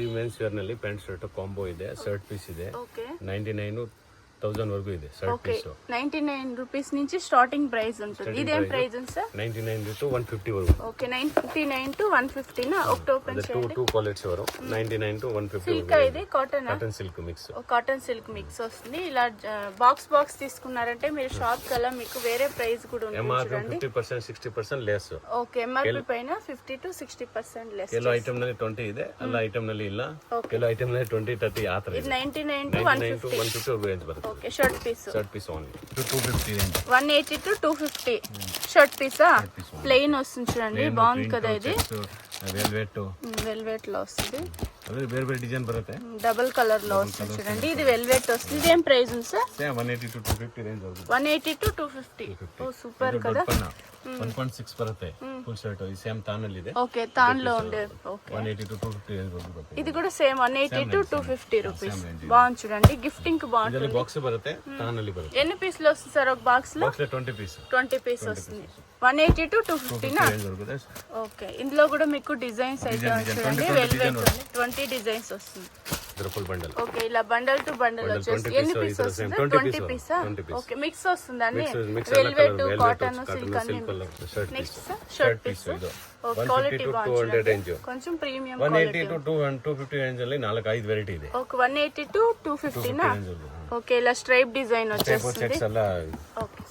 ಈ men's wear ನಲ್ಲಿ pant shirt combo ಇದೆ, ಶರ್ಟ್ ಪೀಸ್ ಇದೆ. 99,000 వరకు ಇದೆ ಶರ್ಟ್ ಪೀಸ್. 99 రూపీస్ నుంచి స్టార్టింగ్ ప్రైస్ ఉంటుంది. ఇదేం ప్రైస్ ఉంది సార్? 99 to 150 వరకు. ఓకే, 99 to 150 నా. ఒకటి ఓపెన్ చేయండి. టూ క్వాలిటీస్ వరకు 99 to 150. సిల్క్ ఇది cotton silk mix. Cotton silk mix వస్తుంది. ఇలా బాక్స్ తీసుకున్నారంటే మీరు షాప్ కల్లా మీకు వేరే ప్రైస్ కూడా ఉంటుంది. MRP 50% 60% less. ఓకే, MRP పైన 50 to 60% లెస్. ಕೆಲವು ಐಟಮ್ ನಲ್ಲಿ 20 ಇದೆ, ಅಲ್ಲ ಐಟಮ್ ನಲ್ಲಿ ಇಲ್ಲ. ಕೆಲವು ಐಟಮ್ ನಲ್ಲಿ 20 30 ಆ ತರ ಇದೆ. 99 to 150 ರೇಂಜ್ ಬರುತ್ತೆ. Okay, shirt piece only 250 range. 180 to 250 shirt పీసా. ప్లెయిన్ వస్తుంది చూడండి, బాగుంది కదా ఇది. వెల్వెట్ లో వస్తుంది, వేరే వేరే డిజైన్ బರುತ್ತೆ. డబుల్ కలర్ లో వస్తుంది చూడండి. ఇది వెల్వెట్ వస్తుంది. ఇదేం ప్రైస్ ఉంది సార్? 180 to 250 రేంజ్ వరకు. 180 to 250. ఓ సూపర్ కదా. 1.6 ಬರುತ್ತೆ ಫುಲ್ ಶರ್ಟ್. ಈ ಸೇಮ್ ತಾನ್ ಅಲ್ಲಿ ಇದೆ. ఓకే, తాన్ లో ఉండే. ఓకే, 180 to 250 రేంజ్ వరకు బರುತ್ತೆ. ఇది కూడా సేమ్ 180 to 250 రూపీస్. బాగుంది చూడండి, గిఫ్టింగ్ కి బాగుంటుంది. ಇದರಲ್ಲಿ ಬಾಕ್ಸ್ ಬರುತ್ತೆ, ತಾನ್ ಅಲ್ಲಿ ಬರುತ್ತೆ. ఎన్ని పీసులు వస్తుంది సార్ ఒక బాక్స్ లో? 20 పీస్. 20 పీస్ వస్తుంది. 180 to 250 నా. రేంజ్ వరకు. ఓకే, ఇందులో కూడా మీకు డిజైన్స్ అయితే చూడండి. వెల్వెట్ 20 డిజైన్స్ వస్తుంది. Full bundle. ఓకే, ఇలా బండల్ టు బండల్ వచ్చేసి ఎన్ని పీస్ వస్తుంది? 20 పీసా. ఓకే, మిక్స్ వస్తుంది అన్ని. వెల్వెట్, కాటన్, సిల్క్ అన్ని. Next shirt piece. క్వాలిటీ బాగుంది, కొంచెం ప్రీమియం. 180 to 250 రేంజ్ ಅಲ್ಲಿ 4-5 ವೆರೈಟಿ ಇದೆ. ఓకే, 180 to 250 నా. ఓకే, ఇలా స్ట్రైప్ డిజైన్ వచ్చేస్తుంది. చెక్స్ అలా. ఓకే,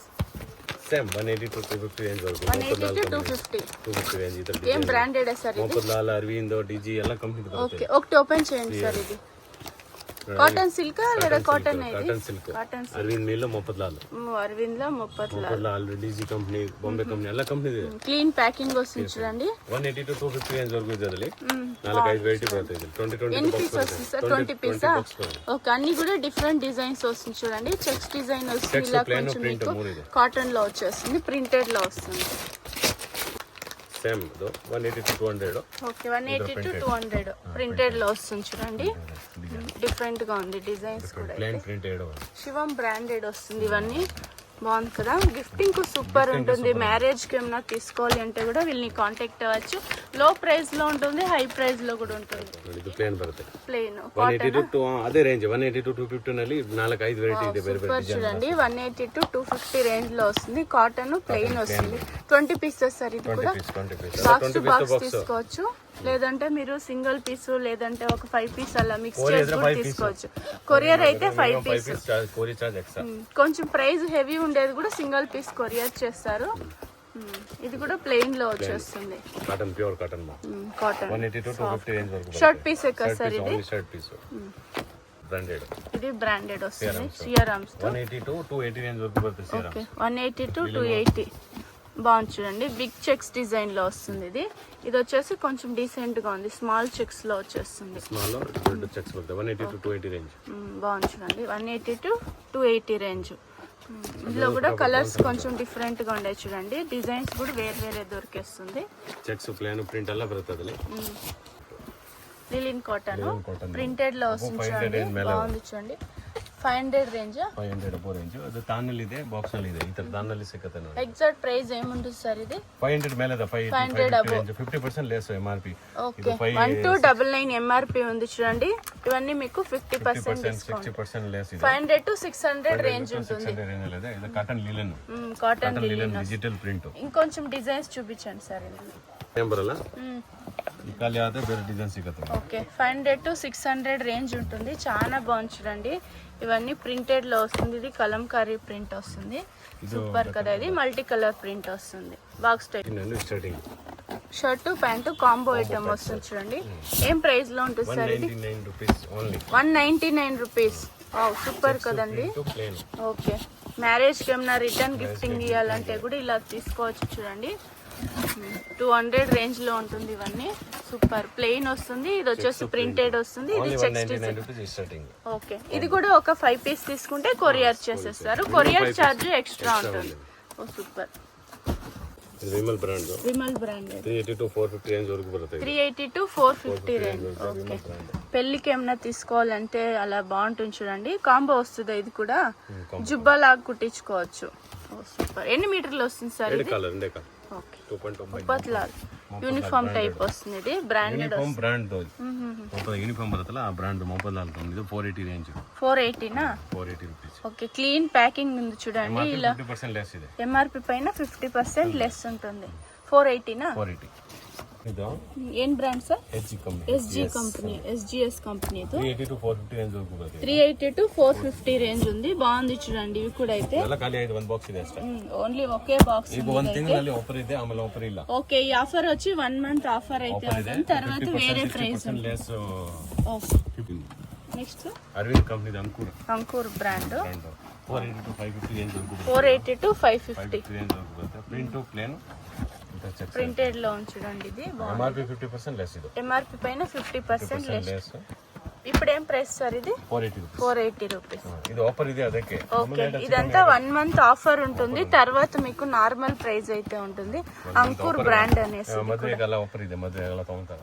సేమ్ 180 to 250 రేంజ్ వరకు. 180 to 250 రేంజ్. ఇది ఏం బ్రాండెడ్ సార్ ఇది? మోపద్లాల్, అరవిందో, డిజి ಎಲ್ಲ కంపెనీ బರುತ್ತೆ. ఓకే, ఒకటి ఓపెన్ చేయండి సార్. ఇది కాటన్ సిల్క్ లేదా కాటన్? Cotton silk. అరవింద్ మీలో మోపద్లాల్. అరవింద్ లో Mafatlal, DG company, Bombay company ಎಲ್ಲ కంపెనీ ಇದೆ. క్లీన్ ప్యాకింగ్ వస్తుంది చూడండి. 180 to 250 రేంజ్ వరకు ಇದೆ. ಅದರಲ್ಲಿ 4-5 ವೆರೈಟಿ ಬರುತ್ತೆ. ఇది 20 ఎన్ని పీస్ వస్తుంది సార్? 20 పీసా. ఓకే, అన్ని కూడా డిఫరెంట్ డిజైన్స్ వస్తుంది చూడండి. చెక్స్ డిజైన్ వస్తుంది. ఇలా కొంచెం మీకు కాటన్ లో వచ్చేస్తుంది, ప్రింటెడ్ లో వస్తుంది. Same 180 to 200. Okay, 180 to 200 printed లో వస్తుంది చూడండి. డిఫరెంట్ గా ఉంది డిజైన్స్ కూడా. Plain printed. శివం బ్రాండెడ్ వస్తుంది. ఇవన్నీ బాగుంది కదా. గిఫ్టింగ్ కు సూపర్ ఉంటుంది. మ్యారేజ్ కి ఏమైనా తీసుకోవాలి అంటే కూడా వీళ్ళని కాంటాక్ట్ అవ్వచ్చు. లో ప్రైస్ లో ఉంటుంది, హై ప్రైస్ లో కూడా ఉంటుంది. ಇದು ಪ್ಲೇನ್ ಬರುತ್ತೆ. ప్లెయిన్ 180 to అదే రేంజ్. 180 to 250 ನಲ್ಲಿ 4-5 ವೆರೈಟಿ ಇದೆ. ಬೇರೆ ಬೇರೆ సూపర్ చూడండి. 180 to 250 రేంజ్ లో వస్తుంది. కాటన్ ప్లెయిన్ వస్తుంది. 20 పీసెస్ సార్. ఇది కూడా 20 పీస్. బాక్స్ టు బాక్స్ తీసుకోవచ్చు, లేదంటే మీరు సింగిల్ పీస్ లేదంటే ఒక 5 పీస్ అలా మిక్స్ చేసి కూడా తీసుకోవచ్చు. కొరియర్ అయితే 5 పీస్. Courier charge extra. కొంచెం ప్రైస్ హెవీ ఉండేది కూడా సింగిల్ పీస్ కొరియర్ చేస్తారు. ఇది కూడా ప్లెయిన్ లో వచ్చేస్తుంది. Cotton, pure cotton. Cotton 180 to 250 range వరకు. షర్ట్ పీస్ కదా సార్ ఇది? Shirt piece branded. ఇది బ్రాండెడ్ వస్తుంది. సిఆర్ఎమ్స్ 180 to 280 రేంజ్ వరకు బರುತ್ತೆ. Okay, 180 to 280. బాగుంది చూడండి. బిగ్ చెక్స్ డిజైన్ లో వస్తుంది. ఇది వచ్చేసి కొంచెం డీసెంట్ గా ఉంది. స్మాల్ చెక్స్ లో వచ్చేస్తుంది. స్మాల్ రెండు చెక్స్ బರುತ್ತೆ. 180 to 280 range. బాగుంది చూడండి. 180 to 280 రేంజ్. ఇందులో కూడా కలర్స్ కొంచెం డిఫరెంట్ గా ఉండే చూడండి. డిజైన్స్ కూడా వేరే వేరే దొరికేస్తుంది. చెక్స్, ప్లేన్, ప్రింట్ ಎಲ್ಲ ಬರುತ್ತೆ. లిలిన్ కాటన్ ప్రింటెడ్ లో వస్తుంది చూడండి. బాగుంది చూడండి. 500 ರೇಂಜ್. 500 ಅಬೋ ರೇಂಜ್. ಅದು ತಾನಲ್ಲಿ ಬಾಕ್ಸ್ ಅಲ್ಲಿ ಇದೆ. ಈ ತರ ತಾನಲ್ಲಿ ಸಿಗುತ್ತೆ ನೋಡಿ. ಎಕ್ಸಾಕ್ಟ್ ಪ್ರೈಸ್ ಏಮುಂಟು ಸರ್ ಇದು? 500 ಮೇಲೆ ಇದೆ. 500 ಅಬೋ. 50% ಲೆಸ್ MRP. ఓకే, 1299 MRP ఉంది చూడండి. ఇవన్నీ మీకు 50% డిస్కౌంట్. 60% లెస్ ಇದೆ. 500 to 600 రేంజ్ ఉంటుంది. 600 రేంజ్ ಇದೆ. ఇది cotton linen. Cotton linen digital print. ఇంకొంచెం డిజైన్స్ చూపించండి సార్. ఏం బరಲ್ಲ ఇకాలి ఆతే ಬೇರೆ డిజైన్ సిಗುತ್ತೆ. ఓకే, 500 to 600 రేంజ్ ఉంటుంది. చాలా బాగుంది చూడండి. ఇవన్నీ ప్రింటెడ్ లో వస్తుంది. ఇది కలంకారీ ప్రింట్ వస్తుంది. సూపర్ కదా. ఇది మల్టీ కలర్ ప్రింట్ వస్తుంది. Box type. Shirt pant combo item వస్తుంది చూడండి. ఏం ప్రైస్ లో ఉంటుంది సార్ ఇది? 199 రూపీస్. సూపర్ కదండి. ఓకే, మ్యారేజ్ కి ఏమైనా రిటర్న్ గిఫ్టింగ్ ఇవ్వాలంటే కూడా ఇలా తీసుకోవచ్చు చూడండి. 200 రేంజ్ లో ఉంటుంది. ఇవన్నీ సూపర్. ప్లెయిన్ వస్తుంది. ఇది వచ్చేసి ప్రింటెడ్ వస్తుంది. ఇది చెక్స్ డిజైన్. ఓకే, ఇది కూడా ఒక 5 పీస్ తీసుకుంటే కొరియర్ చేసేస్తారు. కొరియర్ ఛార్జ్ ఎక్స్ట్రా ఉంటుంది. Super. Vimal brand. 380 to 450 range వరకు బರುತ್ತೆ. 380 to 450 రేంజ్. ఓకే, పెళ్లికి ఏమైనా తీసుకోవాలంటే అలా బాగుంటుంది చూడండి. కాంబో వస్తుంది. ఇది కూడా జుబ్బా లాగా కుట్టించుకోవచ్చు. సూపర్. ఎన్ని మీటర్లు వస్తుంది సార్ ఇది? ఓకే, 2.9. ಯೂನಿಫಾರ್ಮ್ ಟೈಪ್ వస్తుంది ఇది బ్రాండెడ్ ಯೂನಿಫಾರ್ಮ್ ಬ್ರಾಂಡ್ ಯೂನಿಫಾರ್ಮ್ ಬರುತ್ತಲ್ಲ ಆ ಬ್ರಾಂಡ್ ಮೊಬೈಲ್ ಇದು 480 ರೇಂಜ್ 480 నా 480 రూపీస్. ఓకే క్లీన్ ప్యాకింగ్ ఉంది చూడండి ఇలా 50% లెస్ ಇದೆ. ఎంఆర్పి పైన 50% లెస్ ఉంటుంది. 480 నా 480 ಇದು ಏನ್ brand sir? SG company SGS company 380 to 450 range వరకు ಬರುತ್ತೆ. 380 to 450 రేంజ్ ఉంది. బాగుంది చూడండి. ఇవి కూడా అయితే ಎಲ್ಲ ಖಾಲಿ ಆಯ್ತು. ಒಂದು ಬಾಕ್ಸ್ ಇದೆ ಅಷ್ಟೇ. ఓన్లీ ఒకే బాక్స్ ಈಗ ಒಂದು ತಿಂಗಳಲ್ಲಿ ಆಫರ್ ಇದೆ, ಆಮೇಲೆ ಆಫರ್ ಇಲ್ಲ. ఓకే ఈ ఆఫర్ వచ్చి 1 మంత్ ఆఫర్ అయితే ఉంటుంది. తర్వాత వేరే price less. Next Arvind company Ankur brand 480 to 550 range వరకు 480 to 550 రేంజ్ వరకు ಬರುತ್ತೆ. ಪ್ರಿಂಟ್ ಪ್ಲೇನ್ ప్రింటెడ్ లో చూడండి. ఇది ఎంఆర్పి 50% లెస్ ఇది. ఎంఆర్పి పైన 50% లెస్. ఇప్పుడు ఏం ప్రైస్ సార్ ఇది? 480 రూపీస్. ఇది ఆఫర్ ಇದೆ ಅದಕ್ಕೆ. ఓకే ఇదంతా 1 మంత్ ఆఫర్ ఉంటుంది. తర్వాత మీకు నార్మల్ ప్రైస్ అయితే ఉంటుంది. అంకుర్ బ్రాండ్ అనేసి ಮದುವೆಗೆಲ್ಲ ಆಫರ್ ಇದೆ. ಮದುವೆಗೆಲ್ಲ ತಗೊಂತಾರ.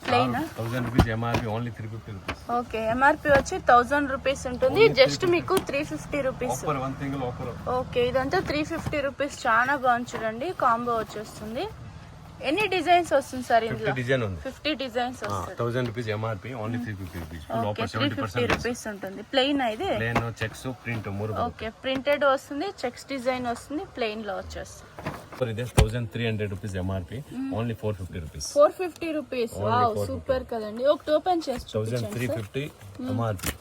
Plain 1000 rupees MRP only 350 rupees. Okay MRP వచ్చి 1000 రూపీస్ ఉంటుంది. జస్ట్ మీకు 350 rupees. Offer one single offer. Okay ఇదంతా 350 రూపీస్. చాలా బాగుంది చూడండి. కాంబో వచ్చేస్తుంది. ఎన్ని డిజైన్స్ వస్తుంది సార్ ఇందులో? 50 డిజైన్ ఉంది. 50 డిజైన్స్ వస్తుంది. 1000 rupees MRP only 350 rupees. Okay 350 rupees ఉంటుంది. ప్లెయిన్ ఇది. ప్లెయిన్ చెక్స్ ప్రింట్ మూడు. ఓకే ప్రింటెడ్ వస్తుంది, చెక్స్ డిజైన్ వస్తుంది, ప్లెయిన్ లో వచ్చేస్తుంది. ఇది 1300 rupees MRP only 450 rupees. 450 rupees. Wow super కదండి. ఒకటి ఓపెన్ చేసి 1350 ఎంఆర్పి.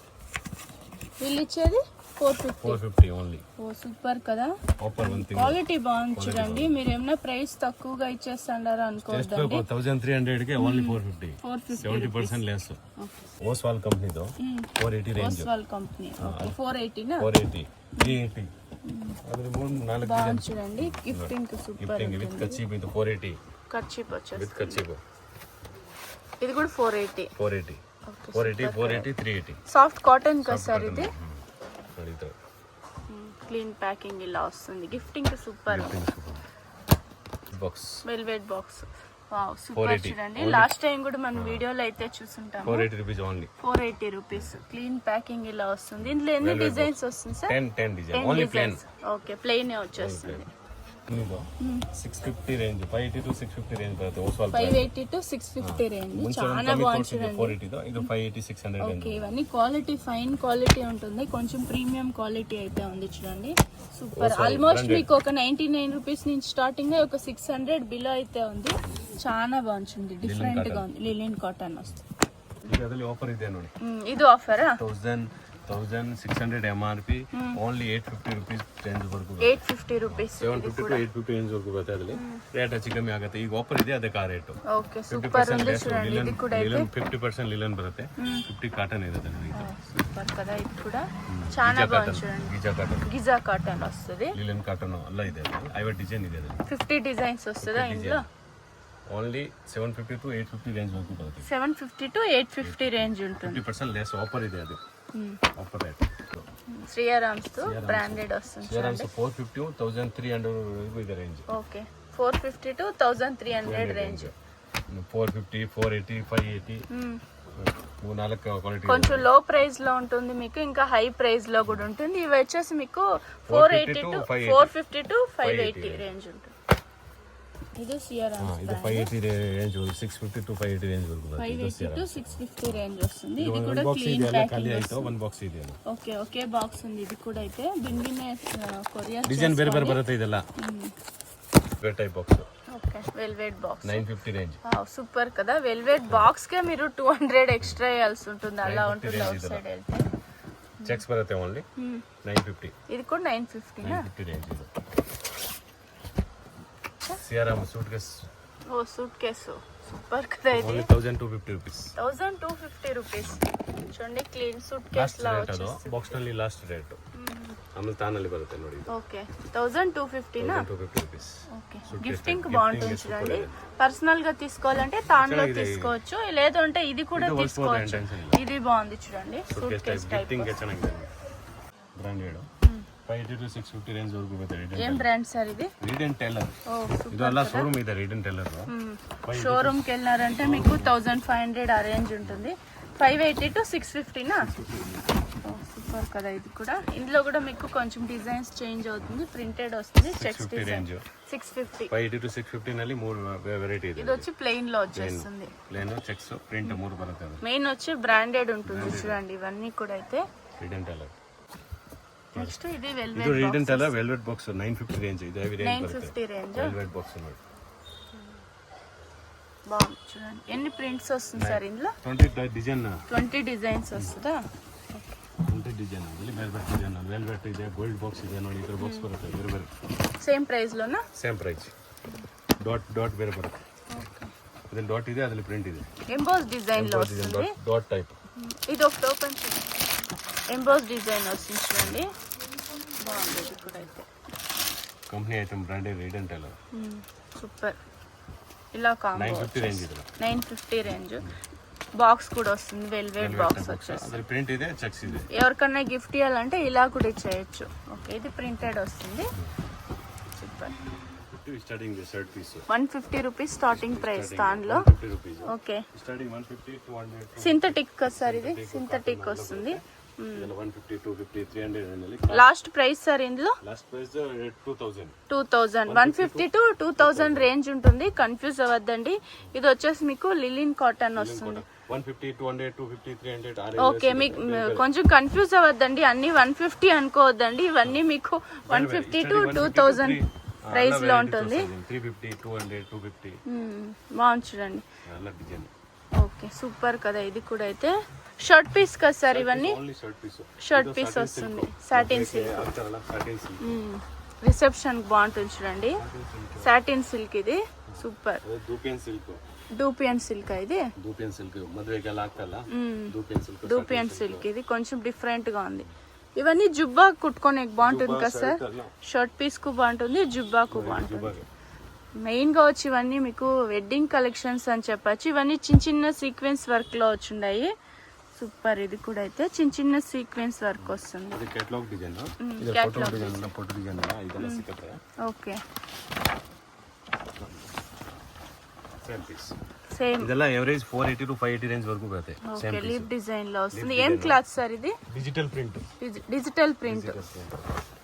వీళ్ళు ఇచ్చేది 450 ఓన్లీ. ఓ సూపర్ కదా. Offer one thing. క్వాలిటీ బాగుంది చూడండి. మీరు ఏమైనా ప్రైస్ తక్కువగా ఇచ్చేస్తాడారు అనుకోవద్దండి. 1300 కి ఓన్లీ 450. 70% లెస్. ఓస్వాల్ కంపెనీతో 480 రేంజ్. ఓస్వాల్ కంపెనీ. ఓకే 480 నా 480 380. అదే మూడు నాలుగు బాగుంది చూడండి. గిఫ్టింగ్ కి సూపర్. గిఫ్టింగ్ విత్ కర్చీఫ్ ఇది 480. కర్చీఫ్ వచ్చేసి విత్ కర్చీఫ్. ఇది కూడా 480. 480 480 380. సాఫ్ట్ కాటన్ కదా సార్ ఇది. క్లీన్ ప్యాకింగ్ ఇలా వస్తుంది. గిఫ్టింగ్ కి super. Box velvet box. Wow super చూడండి. లాస్ట్ టైం కూడా మన వీడియోలో అయితే చూసుంటాం. 480 rupees only. 480 rupees. Clean packing ఇలా వస్తుంది. ఇందులో ఎన్ని డిజైన్స్ వస్తుంది sir? 10 design only plain. Okay plain వచ్చేస్తుంది. 650 రేంజ్ 580 to 650 రేంజ్ బರುತ್ತೆ. Oswal 580 to 650 range. చాలా బాగుంది చూడండి. 480 తో ఇది 580 600 రేంజ్. ఓకే ఇవన్నీ క్వాలిటీ ఫైన్ క్వాలిటీ ఉంటుంది. కొంచెం ప్రీమియం క్వాలిటీ అయితే ఉంది చూడండి. సూపర్. ఆల్మోస్ట్ మీకు ఒక 99 రూపీస్ నుంచి స్టార్టింగ్ ఒక 600 బిలో అయితే ఉంది. చాలా బాగుంటుంది. డిఫరెంట్ గా ఉంది. లిలిన్ కాటన్ వస్తుంది. ಇದರಲ್ಲಿ ಆಫರ್ ಇದೆ ನೋಡಿ. ಇದು ಆಫರಾ? 1600 ಎಂಆರ್ಪಿ ಓನ್ಲಿ 850 ರೂಪೀಸ್ ರೇಂಜ್ ವರೆಗೂ. 850 ರೂಪೀಸ್. 750 to 850 ರೇಂಜ್ ವರೆಗೂ ಬರುತ್ತೆ. ಅದರಲ್ಲಿ ರೇಟ್ ಹೆಚ್ಚು ಕಮ್ಮಿ ಆಗುತ್ತೆ. ಈಗ ಆಫರ್ ಇದೆ ಅದಕ್ಕೆ ಆ ರೇಟ್. ಓಕೆ ಸೂಪರ್ ఉంది చూడండి. ఇది కూడా అయితే 50% ಲಿಲನ್ ಬರುತ್ತೆ. 50 ಕಾಟನ್ ಇರುತ್ತೆ ನೋಡಿ. సూపర్ కదా. ఇది కూడా చాలా బాగుంది చూడండి. గిజా కాటన్ వస్తుంది. లిలన్ కాటన్ అలా ಇದೆ. 50 డిజైన్ ಇದೆ. 50 డిజైన్స్ వస్తుందా ఇందులో? ఓన్లీ 750 to 850 రేంజ్ వరకు బರುತ್ತೆ. 750 to 850 రేంజ్ ఉంటుంది. 50% లెస్ ఆఫర్ ಇದೆ అది. Offer rate. శ్రీరామ్స్ తో బ్రాండెడ్ వస్తుంది. శ్రీరామ్స్ 450 1300 వరకు ಇದೆ రేంజ్. Okay 450 to 1300 range. 450 480 580 నాలుగు క్వాలిటీ. కొంచెం లో ప్రైస్ లో ఉంటుంది మీకు. ఇంకా హై ప్రైస్ లో కూడా ఉంటుంది. ఇవి వచ్చేసి మీకు 480 to 450 to 580 రేంజ్ ఉంటుంది. ఇది సియరామ్స్. ఇది 580 రేంజ్ 650 to 580 రేంజ్ వరకు 580 to 650 రేంజ్ వస్తుంది. ఇది కూడా క్లీన్ ప్యాకింగ్ అయితే వన్ బాక్స్ ಇದೆ. ఓకే ఓకే బాక్స్ ఉంది. ఇది కూడా అయితే బిన్బినే కొరియర్ డిజైన్ ಬೇರೆ ಬೇರೆ ಬರುತ್ತೆ. ಇದೆಲ್ಲ wear type box. Okay velvet box 950 range. Super కదా. వెల్వెట్ బాక్స్ కే మీరు 200 ఎక్స్ట్రా వేయాల్సి ఉంటుంది. అలా ఉంటుంది అవుట్ సైడ్ వెళ్తే. చెక్స్ బರುತ್ತೆ ఓన్లీ 950. ఇది కూడా 950 నా 950 రేంజ్. ఇది Siyaram suit case. Oh suit case super కదా. ఇది 1250 రూపీస్. 1250 రూపీస్ చూడండి. క్లీన్ సూట్ కేస్ లా వచ్చేస్తుంది. ಬಾಕ್ಸ್ ನಲ್ಲಿ ಲಾಸ್ಟ್ ರೇಟ್ ಆಮೇಲೆ ತಾನಲ್ಲಿ ಬರುತ್ತೆ ನೋಡಿ. ఓకే 1250 నా 1250 రూపీస్. ఓకే గిఫ్టింగ్ కి బాగుంటుంది చూడండి. పర్సనల్ గా తీసుకోవాలంటే తాన్లో తీసుకోవచ్చు. లేదంటే ఇది కూడా తీసుకోవచ్చు. ఇది బాగుంది చూడండి. Suit case type. గిఫ్టింగ్ ಗೆ ಚೆನ್ನಾಗಿದೆ. ಬ್ರಾಂಡೆಡ್ 580 to 650 ರೇಂಜ್ ವರೆಗೂ ಬರುತ್ತೆ. ఏం బ్రాండ్ సార్ ఇది? రీడెన్ టైలర్. ಇದೆಲ್ಲ ಶೋರೂಮ್ ಇದೆ. రీడెన్ టైలర్ షోరూమ్ కి వెళ్ళారంటే మీకు 1500 ఆ రేంజ్ ఉంటుంది. 580 to 650 నా సూపర్ కదా ఇది కూడా. ఇందులో కూడా మీకు కొంచెం డిజైన్స్ చేంజ్ అవుతుంది, ప్రింటెడ్ వస్తుంది, చెక్స్ డిజైన్. 650 580 to 650 ನಲ್ಲಿ ಮೂರು ವೆರೈಟಿ ಇದೆ. ఇది వచ్చి ప్లెయిన్ లో వచ్చేస్తుంది. ಪ್ಲೇನ್ ಚೆಕ್ಸ್ ಪ್ರಿಂಟ್ ಮೂರು ಬರುತ್ತೆ. మెయిన్ వచ్చి బ్రాండెడ్ ఉంటుంది చూడండి ఇవన్నీ కూడా. అయితే రిడెన్ టైలర్. నెక్స్ట్ ఇది ಇದು velvet ridden tailor velvet box 950 range ಇದೆ. ಹೆವಿ ರೇಂಜ್ ಬರುತ್ತೆ. 950 రేంజ్. ವೆಲ್ವೆಟ್ ಬಾಕ್ಸ್ ನೋಡಿ. బాగుంది చూడండి. ఎన్ని ప్రింట్స్ వస్తుంది సార్ ఇందులో? 20 డిజైన్ 20 డిజైన్స్ వస్తుందా? 20 డిజైన్ ಇಲ್ಲಿ ವೆಲ್ವೆಟ್ ಡಿಸೈನ್ ವೆಲ್ವೆಟ್ ಇದೆ, ಗೋಲ್ಡ್ ಬಾಕ್ಸ್ ಇದೆ ನೋಡಿ. ಇದರ ಬಾಕ್ಸ್ ಬರುತ್ತೆ ಬೇರೆ ಬೇರೆ. సేమ్ ప్రైస్ లోనా? Same price. ಡಾಟ್ ಬೇರೆ ಬರುತ್ತೆ. ఓకే. ಇದ್ರಲ್ಲಿ ಡಾಟ್ ಇದೆ, ಅದರಲ್ಲಿ ಪ್ರಿಂಟ್ ಇದೆ. ఎంబోస్ డిజైన్ లో వస్తుంది. Dot type. ఇది ఒకటి ఓపెన్ చేయండి. ఎంబోస్ డిజైన్ వస్తుంది చూడండి. బాగుంది ఇది కూడా. అయితే company item branded ridden tailor. Super. ఇలా కాంబో 950 ರೇಂಜ್ ಇದೆ. 950 రేంజ్. బాక్స్ కూడా వస్తుంది, వెల్వెట్ బాక్స్ వచ్చేసి. ಅದರಲ್ಲಿ ಪ್ರಿಂಟ್ ಇದೆ, ಚೆಕ್ಸ್ ಇದೆ. ఎవరికన్నా గిఫ్ట్ ఇవ్వాలంటే ఇలా కూడా ఇచ్చేయచ్చు. ఓకే, ఇది ప్రింటెడ్ వస్తుంది. Super. Starting shirt piece 150 rupees starting price దానిలో. 150 రూపీస్. Okay, starting 150 200. సింథటిక్ కదా సార్ ఇది? సింథటిక్ వస్తుంది. ಇದೆಲ್ಲ 150 250 300 ನಲ್ಲಿ. లాస్ట్ ప్రైస్ సార్ ఇందులో? Last price 2000. 150 to 2000 రేంజ్ ఉంటుంది. కన్ఫ్యూజ్ అవ్వద్దండి. ఇది వచ్చేసి మీకు లిలిన్ కాటన్ వస్తుంది. 150 200 250 300. ఓకే, మీకు కొంచెం కన్ఫ్యూజ్ అవ్వద్దండి. అన్ని 150 అనుకోవద్దండి. ఇవన్నీ మీకు 150 to 2000 ప్రైస్ లో ఉంటుంది. 350 200 250. బాగుంది చూడండి. అలా డిజైన్. ఓకే, సూపర్ కదా ఇది కూడా. అయితే షర్ట్ పీస్ కదా సార్ ఇవన్నీ? Only shirt piece. Shirt piece వస్తుంది. Satin silk. Satin silk. Reception బాగుంటుంది చూడండి. సాటిన్ సిల్క్ ఇది. Super. Dupion silk. Dupion silk ఇది. దూపియన్ సిల్క్ మదుವೆಗೆಲ್ಲ ಆಗ್ತಲ್ಲ. Dupion silk. డూపియన్ సిల్క్ ఇది కొంచెం డిఫరెంట్ గా ఉంది. ఇవన్నీ జుబ్బా కుట్టుకోనే బాగుంటుంది కదా సార్? షర్ట్ పీస్ కు బాగుంటుంది, జుబ్బాకు బాగుంటుంది. మెయిన్ గా వచ్చి ఇవన్నీ మీకు వెడ్డింగ్ కలెక్షన్స్ అని చెప్పచ్చు. ఇవన్నీ చిన్న చిన్న సీక్వెన్స్ వర్క్ లో వచ్చుండాయి. సూపర్. ఇది కూడా అయితే చిన్న చిన్న సీక్వెన్స్ వర్క్ వస్తుంది. ఇది కేటలాగ్ డిజైన్. ఇది కేటలాగ్ డిజైన్ ಫೋಟೋ ಡಿಸೈನ್ ಇದೆಲ್ಲ ಸಿಗುತ್ತೆ. Okay, same piece. సేమ్. ಇದೆಲ್ಲ ಎವರೇಜ್ 480 to 580 ರೇಂಜ್ ವರೆಗೂ ಬರುತ್ತೆ. ఓకే, లీఫ్ డిజైన్ లో వస్తుంది. ఏం క్లాత్ సార్ ఇది? Digital print. Digital print.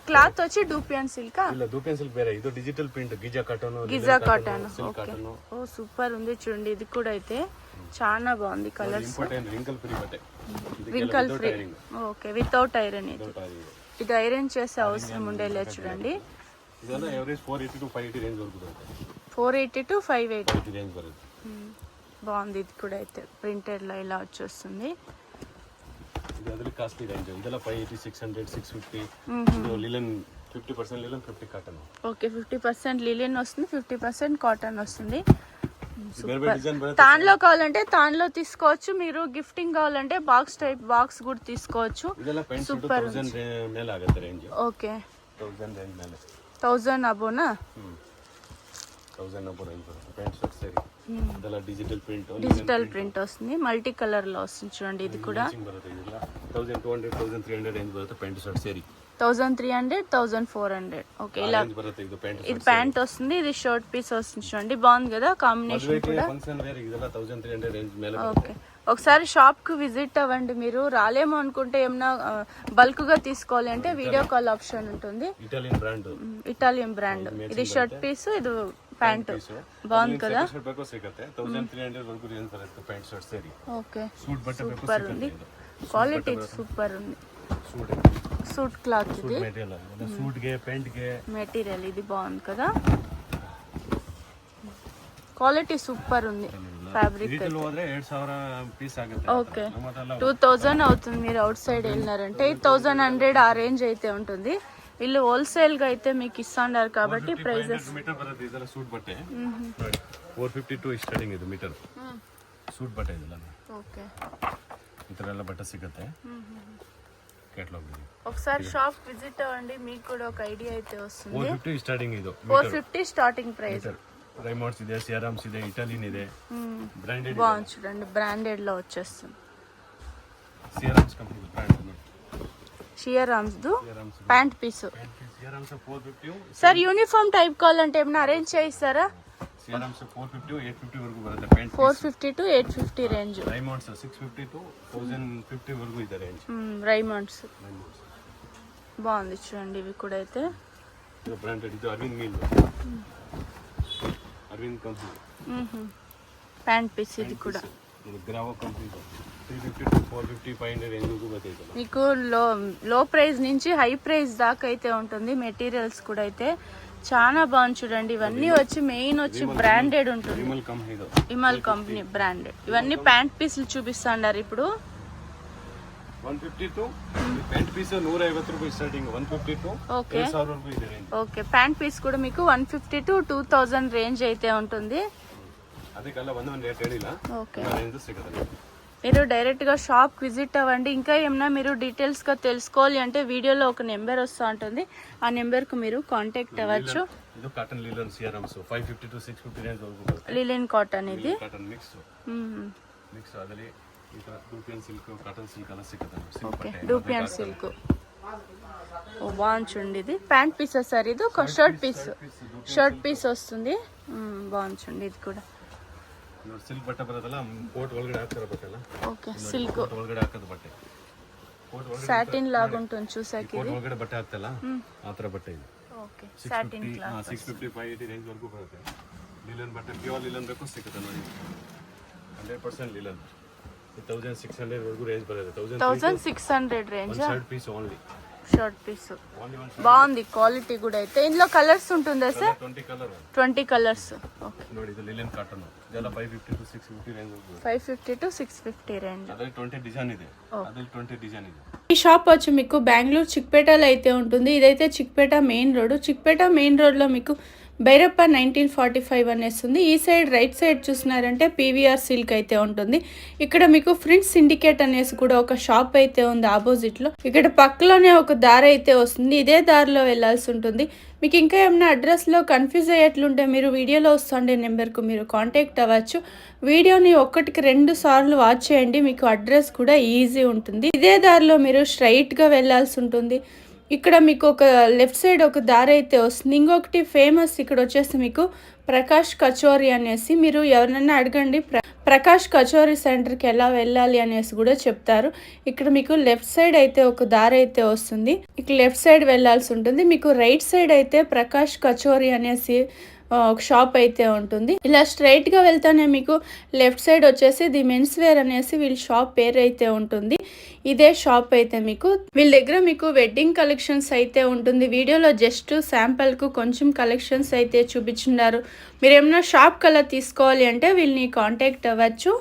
Cloth వచ్చి డూపియన్ సిల్క్. ಇಲ್ಲ దూపియన్ సిల్క్ వేరే. ఇది digital print Giza cotton. Giza cotton. Okay, oh super ఉంది చూడండి. ఇది కూడా అయితే చాలా బాగుంది. కలర్స్ ఇంపార్టెంట్ రింకల్ ఫ్రీ బట్టే. Wrinkle free. Okay, without iron. ఇది ఐరన్ చేసే అవసరం ఉండేలే చూడండి. ಇದೆಲ್ಲ ಎವರೇಜ್ 480 to 580 ರೇಂಜ್ ವರೆಗೂ ಬರುತ್ತೆ. 480 to 580 ರೇಂಜ್ ಬರುತ್ತೆ. బాగుంది. ఇది కూడా అయితే ప్రింటెడ్ లో ఇలా వచ్చేస్తుంది. ఇది ಅದರಲ್ಲಿ కాస్ట్లీ రేంజ్. ಇದೆಲ್ಲ 580 600 650. ಇದು లిలన్ 50% లిలన్ 50 కాటన్. ఓకే, 50% లిలిన్ వస్తుంది, 50% కాటన్ వస్తుంది. ಬೇರೆ ಬೇರೆ ಡಿಸೈನ್ ಬರುತ್ತೆ. తాన్లో కావాలంటే తాన్లో తీసుకోవచ్చు. మీరు గిఫ్టింగ్ కావాలంటే బాక్స్ టైప్ బాక్స్ కూడా తీసుకోవచ్చు. ಇದೆಲ್ಲ ಪೆನ್ಸ್ 2000 ಮೇಲೆ ಆಗುತ್ತೆ ರೇಂಜ್. ఓకే, 1000 ರೇಂಜ್ ಮೇಲೆ. 1000 అబోనా? 1000 అబో రేంజ్ బರುತ್ತೆ. పెయింట్ షర్ట్ సರಿ. ಇದೆಲ್ಲ ಡಿಜಿಟಲ್ ಪ್ರಿಂಟ್. డిజిటల్ ప్రింట్ వస్తుంది, మల్టీ కలర్ లో వస్తుంది చూడండి. ఇది కూడా ಬರುತ್ತೆ. ಇದೆಲ್ಲ 1200 1300 ರೇಂಜ್ ಬರುತ್ತೆ. Paint shirt సರಿ. 1300 1400. ఓకే, ఇలా ಬರುತ್ತೆ. ಇದು ಪ್ಯಾಂಟ್. ఇది ప్యాంట్ వస్తుంది, ఇది షర్ట్ పీస్ వస్తుంది చూడండి. బాగుంది కదా కాంబినేషన్ కూడా. Function wear. ಇದೆಲ್ಲ 1300 రేంజ్ ಮೇಲೆ. ఓకే, ఒకసారి షాప్ కు విజిట్ అవ్వండి. మీరు రాలేమో అనుకుంటే ఏమన్నా బల్క్ గా తీసుకోవాలి అంటే వీడియో కాల్ ఆప్షన్ ఉంటుంది. Italian brand. Italian brand. ఇది షర్ట్ పీస్, ఇది ప్యాంట్. బాగుంది కదా? ಸಿಗುತ್ತೆ 1300 ವರೆಗೂ ರೇಂಜ್ ಬರುತ್ತೆ. ಪ್ಯಾಂಟ್ ಶರ್ಟ್ ಸರಿ. ఓకే, ಸೂಟ್ ಬಟ್ಟೆ సూపర్ ఉంది. క్వాలిటీ సూపర్ ఉంది. సూట్ క్లాత్ ఇది. మెటీరియల్ సూట్ ಗೆ ప్యాంట్ ಗೆ మెటీరియల్ ఇది బాగుంది కదా? క్వాలిటీ సూపర్ ఉంది. ఫ్యాబ్రిక్ రీటైల్ ಹೋದ್ರೆ 2000 పీస్ ಆಗುತ್ತೆ. ఓకే, 2000 అవుతుంది. మీరు అవుట్ సైడ్ వెళ్ళినారంటే 8100 ఆ రేంజ్ అయితే ఉంటుంది. వీళ్ళు హోల్సేల్ గా అయితే మీకు ఇస్తున్నారు కాబట్టి ప్రైజెస్. మీటర్ ಬರುತ್ತೆ. ಇದೆಲ್ಲ ಸೂಟ್ ಬಟ್ಟೆ 450 to ಸ್ಟಾರ್ಟಿಂಗ್. ಇದು ಮೀಟರ್ ಸೂಟ್ ಬಟ್ಟೆ ಇದೆಲ್ಲ. ఓకే, ಈ ತರ ಎಲ್ಲ ಬಟ್ಟೆ ಸಿಗುತ್ತೆ. కేటలాగ్. ఒకసారి షాప్ విజిట్ అవ్వండి, మీకు కూడా ఒక ఐడియా అయితే వస్తుంది. 450 స్టార్టింగ్. ಇದು 450 స్టార్టింగ్ ప్రైస్. రైమాండ్స్ ಇದೆ, సిఆర్ఎమ్స్ ಇದೆ, ఇటాలియన్ ಇದೆ, బ్రాండెడ్. బాగుంది చూడండి, బ్రాండెడ్ లో వచ్చేస్తుంది. సిఆర్ఎమ్స్ కంపెనీ బ్రాండ్. షియరామ్స్ దు pant piece. Siyarams 450. Sir uniform type కావాలంటే ఏమైనా అరేంజ్ చేయిస్తారా? సిఆర్ఎమ్స్ 450 850 వరకు ಬರುತ್ತೆ pant 450 to 850 range Raymonds 650 to 1050 వరకు ಇದೆ ರೇಂಜ್ రైమండ్స్ బాగుంది చూడండి ఇవి కూడా అయితే ಇದು ಬ್ರಾಂಡೆಡ್ ಇದು Arvind mill Arvind company pant piece ఇది కూడా ಇದು ಗ್ರಾವೋ ಕಂಪನಿ 350 to 450 500 ರೇಂజ్ వరకు ಬರುತ್ತೆ మీకు లో ప్రైస్ నుంచి హై ప్రైస్ దాకా అయితే ఉంటుంది మెటీరియల్స్ కూడా అయితే చాలా బాగుంది చూడండి ఇవన్నీ వచ్చి మెయిన్ వచ్చి బ్రాండెడ్ ఉంటుంది ವಿಮಲ್ ಕಂಪನಿ ಇದು విమల్ కంపెనీ బ్రాండెడ్ ఇవన్నీ ప్యాంట్ పీసులు చూపిస్తాండారు ఇప్పుడు 150 to ಪ್ಯಾಂಟ್ ಪೀಸ್ 150 ರೂಪಾಯಿ ಸ್ಟಾರ್ಟಿಂಗ್ 150 to ఓకే 1000 ರೂಪಾಯಿ ಇದೆ ರೇಂಜ್ ఓకే ప్యాంట్ పీస్ కూడా మీకు 150 to 2000 రేంజ్ అయితే ఉంటుంది ಅದಕ್ಕೆಲ್ಲ ಒಂದು ರೇಟ್ ಹೇಳಿಲ್ಲ ఓకే ರೇಂಜ್ ಸಿಗುತ್ತೆ మీరు డైరెక్ట్గా షాప్కి విజిట్ అవ్వండి ఇంకా ఏమన్నా మీరు డీటెయిల్స్గా తెలుసుకోవాలి అంటే వీడియోలో ఒక నెంబర్ వస్తూ ఉంటుంది ఆ నెంబర్కు మీరు కాంటాక్ట్ అవ్వచ్చు ಇದು ಕಾಟನ್ ಲಿಲನ್ ಸಿಆರ್ಎಮ್ಸ್ 550 to 650 ರೇಂಜ್ ವರೆಗೂ ಬರುತ್ತೆ లిలెన్ కాటన్ ఇది ಕಾಟನ್ ಮಿಕ್ಸ್ ಅದರಲ್ಲಿ ಈ ತರ ಡೂಪಿಯನ್ ಸಿಲ್ಕ್ ಕಾಟನ್ ಸಿಲ್ಕ್ ಎಲ್ಲ ಸಿಗುತ್ತೆ ఓకే డూపియన్ సిల్క్ ఓ బాగుంది చూడండి ఇది ప్యాంట్ పీస్ సార్ ఇది ఒక షర్ట్ పీస్ వస్తుంది బాగుంది చూడండి ఇది కూడా ಸಿಲ್ಕ್ ಬಟ್ಟೆ ಬರೋದಲ್ಲ ಕೋಟ್ ಒಳಗಡೆ ಹಾಕ್ತಾರ ಬಟ್ಟೆ ಅಲ್ಲ ఓకే సిల్క్ ಕೋಟ್ ಒಳಗಡೆ ಹಾಕೋದು ಬಟ್ಟೆ ಕೋಟ್ ಒಳಗಡೆ సాటిన్ లాగా ఉంటుంది చూసాక ಕೋಟ್ ఇది ಒಳಗಡೆ ಬಟ್ಟೆ ಹಾಕ್ತಲ್ಲ ಆ ತರ ಬಟ್ಟೆ ಇದು ఓకే సాటిన్ 650 580 ರೇಂಜ್ ವರೆಗೂ ಬರುತ್ತೆ ಲಿಲನ್ ಬಟ್ಟೆ ಪ್ಯೂರ್ ಲಿಲನ್ ಬೇಕು ಸಿಗುತ್ತೆ ನೋಡಿ 100% ಲಿಲನ್ 1600 ವರೆಗೂ ರೇಂಜ್ ಬರುತ್ತೆ 1600 range shirt piece only shirt piece బాగుంది క్వాలిటీ కూడా అయితే ఇందులో కలర్స్ ఉంటుందా సార్ 20 కలర్ 20 కలర్స్ ఓకే ನೋಡಿ ಇದು ಲಿಲನ್ ಕಾಟನ್ ಇದೆಲ್ಲ 550 to 650 ರೇಂಜ್ ವರೆಗೂ 550 to 650 రేంజ్ ಅದರಲ್ಲಿ 20 ಡಿಸೈನ್ ಇದೆ ಅದರಲ್ಲಿ 20 ಡಿಸೈನ್ ಇದೆ ఈ షాప్ వచ్చి మీకు బెంగళూరు చిక్పేటలో అయితే ఉంటుంది ఇదైతే Chickpet main road Chickpet main రోడ్లో మీకు భైరప్ప 1945 అనేసి ఉంది ఈ సైడ్ రైట్ సైడ్ చూసినారంటే పీవీఆర్ సిల్క్ అయితే ఉంటుంది ఇక్కడ మీకు ఫ్రెండ్స్ సిండికేట్ అనేసి కూడా ఒక షాప్ అయితే ఉంది ఆపోజిట్లో ఇక్కడ పక్కలోనే ఒక దారి అయితే వస్తుంది ఇదే దారిలో వెళ్ళాల్సి ఉంటుంది మీకు ఇంకా ఏమైనా అడ్రస్లో కన్ఫ్యూజ్ అయ్యేట్లుంటే మీరు వీడియోలో వస్తుండే నెంబర్కు మీరు కాంటాక్ట్ అవ్వచ్చు వీడియోని 1-2 సార్లు వాచ్ చేయండి మీకు అడ్రస్ కూడా ఈజీ ఉంటుంది ఇదే దారిలో మీరు స్ట్రైట్గా వెళ్ళాల్సి ఉంటుంది ఇక్కడ మీకు ఒక లెఫ్ట్ సైడ్ ఒక దారి అయితే వస్తుంది ఇంకొకటి ఫేమస్ ఇక్కడ వచ్చేసి మీకు ప్రకాష్ కచోరీ అనేసి మీరు ఎవరినైనా అడగండి ప్రకాష్ కచోరీ సెంటర్కి ఎలా వెళ్ళాలి అనేసి కూడా చెప్తారు ఇక్కడ మీకు లెఫ్ట్ సైడ్ అయితే ఒక దారి అయితే వస్తుంది ఇక లెఫ్ట్ సైడ్ వెళ్ళాల్సి ఉంటుంది మీకు రైట్ సైడ్ అయితే ప్రకాష్ కచోరీ అనేసి ఒక షాప్ అయితే ఉంటుంది ఇలా స్ట్రైట్ గా వెళ్తానే మీకు లెఫ్ట్ సైడ్ వచ్చేసి ది మెన్స్ వేర్ అనేసి వీళ్ళ షాప్ పేరు అయితే ఉంటుంది ఇదే షాప్ అయితే మీకు వీళ్ళ దగ్గర మీకు వెడ్డింగ్ కలెక్షన్స్ అయితే ఉంటుంది వీడియోలో జస్ట్ శాంపుల్ కు కొంచెం కలెక్షన్స్ అయితే చూపించున్నారు మీరు ఏమైనా షాప్ కల్లా తీసుకోవాలి అంటే వీళ్ళని కాంటాక్ట్ అవ్వచ్చు